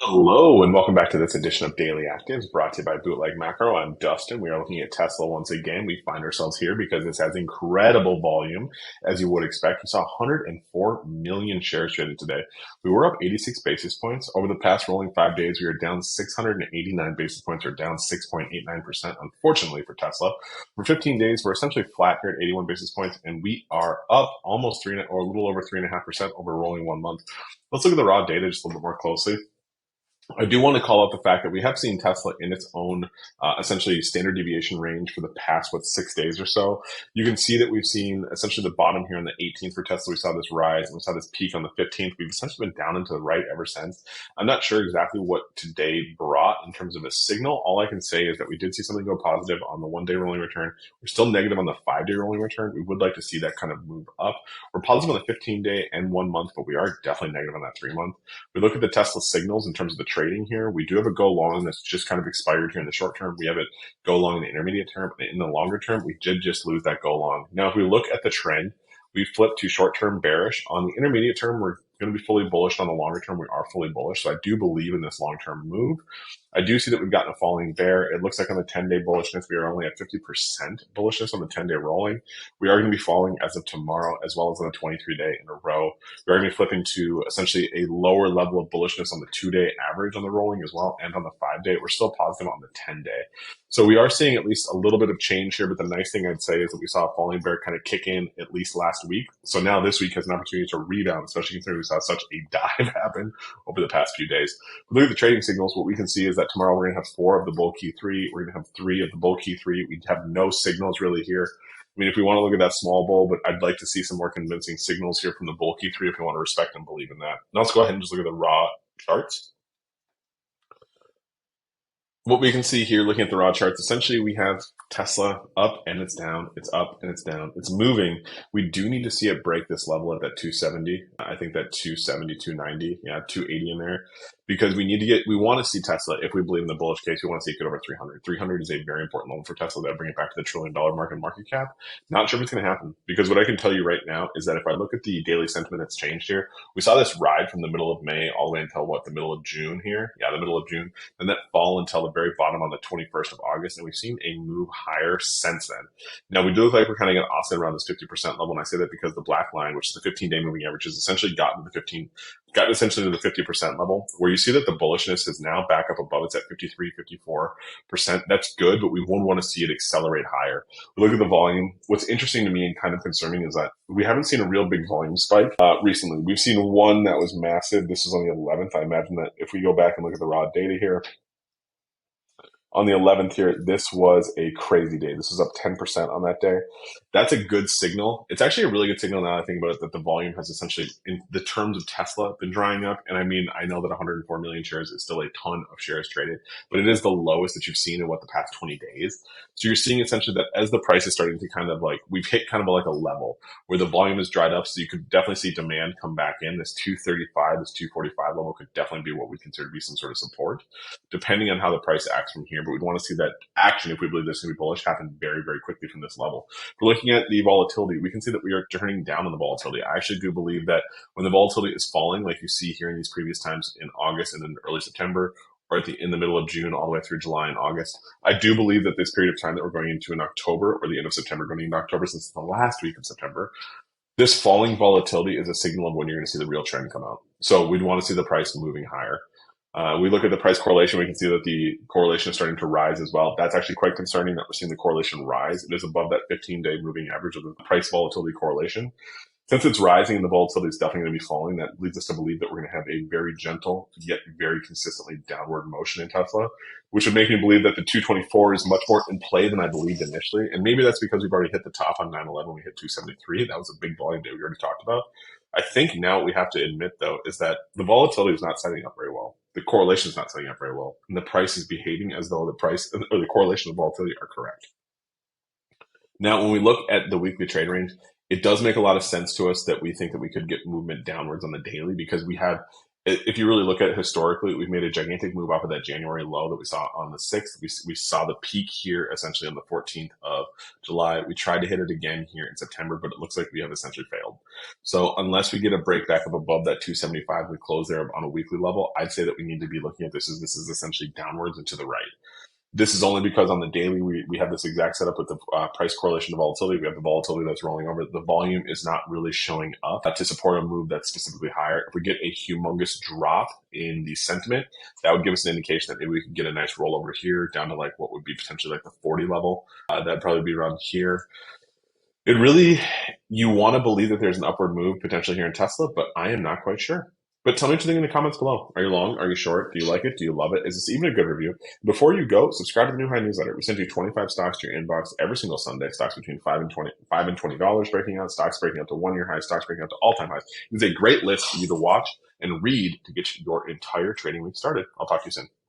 Hello and welcome back to this edition of Daily Actives brought to you by Bootleg Macro. I'm Dustin. We are looking at Tesla once again. We find ourselves here because this has incredible volume, as you would expect. We saw 104 million shares traded today. We were up 86 basis points. Over the past rolling 5 days, we are down 689 basis points, or down 6.89%, unfortunately for Tesla. For 15 days, we're essentially flat here at 81 basis points, and we are up almost or a little over 3.5% over rolling 1 month. Let's look at the raw data just a little bit more closely. I do want to call out the fact that we have seen Tesla in its own essentially standard deviation range for the past, 6 days or so. You can see that we've seen essentially the bottom here on the 18th for Tesla. We saw this rise and we saw this peak on the 15th. We've essentially been down into the right ever since. I'm not sure exactly what today brought in terms of a signal. All I can say is that we did see something go positive on the 1 day rolling return. We're still negative on the 5 day rolling return. We would like to see that kind of move up. We're positive on the 15 day and 1 month, but we are definitely negative on that 3 month. We look at the Tesla signals in terms of the trading here. We do have a go long that's just kind of expired here in the short term. We have it go long in the intermediate term. In the longer term, we did just lose that go long. Now, if we look at the trend, we flipped to short term bearish. On the intermediate term, we're going to be fully bullish. On the longer term, we are fully bullish. So I do believe in this long term move. I do see that we've gotten a falling bear. It looks like on the 10-day bullishness, we are only at 50% bullishness on the 10-day rolling. We are going to be falling as of tomorrow, as well as on the 23-day in a row. We are going to be flipping to essentially a lower level of bullishness on the 2-day average on the rolling as well, and on the 5-day. We're still positive on the 10-day. So we are seeing at least a little bit of change here, but the nice thing I'd say is that we saw a falling bear kind of kick in at least last week. So now this week has an opportunity to rebound, especially considering we saw such a dive happen over the past few days. If we look at the trading signals, what we can see is that tomorrow we're going to have 4 of the bull key 3. We're going to have 3 of the bull key 3. We have no signals really here. I mean, if we want to look at that small bull, but I'd like to see some more convincing signals here from the bull key 3 if we want to respect and believe in that. Now let's go ahead and just look at the raw charts. What we can see here, looking at the raw charts, essentially we have Tesla up and it's down, it's up and it's down, it's moving. We do need to see it break this level at that 270. I think that 270, 290, 280 in there, because we want to see Tesla, if we believe in the bullish case, we want to see it get over 300. 300 is a very important level for Tesla. That'll bring it back to the $1 trillion market cap. Not sure if it's going to happen, because what I can tell you right now is that if I look at the daily sentiment that's changed here, we saw this ride from the middle of May all the way until the middle of June here. Yeah, the middle of June. And that fall until the very bottom on the 21st of August, and we've seen a move higher since then. Now, we do look like we're kind of going to oscillate around this 50% level, and I say that because the black line, which is the 15-day moving average, has essentially gotten essentially to the 50% level, where you see that the bullishness is now back up above. It's at 53, 54%. That's good, but we would want to see it accelerate higher. We look at the volume. What's interesting to me and kind of concerning is that we haven't seen a real big volume spike recently. We've seen one that was massive. This was on the 11th. I imagine that if we go back and look at the raw data here, on the 11th here, this was a crazy day. This was up 10% on that day. That's a good signal. It's actually a really good signal now that I think about it, that the volume has essentially, in the terms of Tesla, been drying up. And I mean, I know that 104 million shares is still a ton of shares traded, but it is the lowest that you've seen in the past 20 days. So you're seeing essentially that as the price is starting to kind of we've hit kind of like a level where the volume is dried up. So you could definitely see demand come back in. This 235, this 245 level could definitely be what we consider to be some sort of support, depending on how the price acts from here. But we'd want to see that action, if we believe this is going to be bullish, happen very, very quickly from this level. If we're looking at the volatility, we can see that we are turning down on the volatility. I actually do believe that when the volatility is falling, like you see here in these previous times in August and then early September, or in the middle of June all the way through July and August, I do believe that this period of time that we're going into in October, or the end of September, going into October, since the last week of September, this falling volatility is a signal of when you're going to see the real trend come out. So we'd want to see the price moving higher. We look at the price correlation, we can see that the correlation is starting to rise as well. That's actually quite concerning that we're seeing the correlation rise. It is above that 15-day moving average of the price volatility correlation. Since it's rising and the volatility is definitely going to be falling, that leads us to believe that we're going to have a very gentle yet very consistently downward motion in Tesla, which would make me believe that the 224 is much more in play than I believed initially. And maybe that's because we've already hit the top on 9/11. We hit 273. That was a big volume day we already talked about. I think now what we have to admit, though, is that the volatility is not setting up very well. The correlation is not setting up very well. And the price is behaving as though the price or the correlation of volatility are correct. Now, when we look at the weekly trade range, it does make a lot of sense to us that we think that we could get movement downwards on the daily, because we have, if you really look at it historically, we've made a gigantic move off of that January low that we saw on the 6th. We saw the peak here essentially on the 14th of July. We tried to hit it again here in September, but it looks like we have essentially failed. So unless we get a break back up above that 275, we close there on a weekly level, I'd say that we need to be looking at this as this is essentially downwards and to the right. This is only because on the daily, we have this exact setup with the price correlation to volatility. We have the volatility that's rolling over. The volume is not really showing up to support a move that's specifically higher. If we get a humongous drop in the sentiment, that would give us an indication that maybe we could get a nice rollover here down to like what would be potentially like the 40 level. That'd probably be around here. It really, you want to believe that there's an upward move potentially here in Tesla, but I am not quite sure. But tell me what you think in the comments below. Are you long? Are you short? Do you like it? Do you love it? Is this even a good review? Before you go, subscribe to the New High newsletter. We send you 25 stocks to your inbox every single Sunday. Stocks between $5 and $20 breaking out. Stocks breaking out to 1-year highs. Stocks breaking out to all-time highs. It's a great list for you to watch and read to get your entire trading week started. I'll talk to you soon.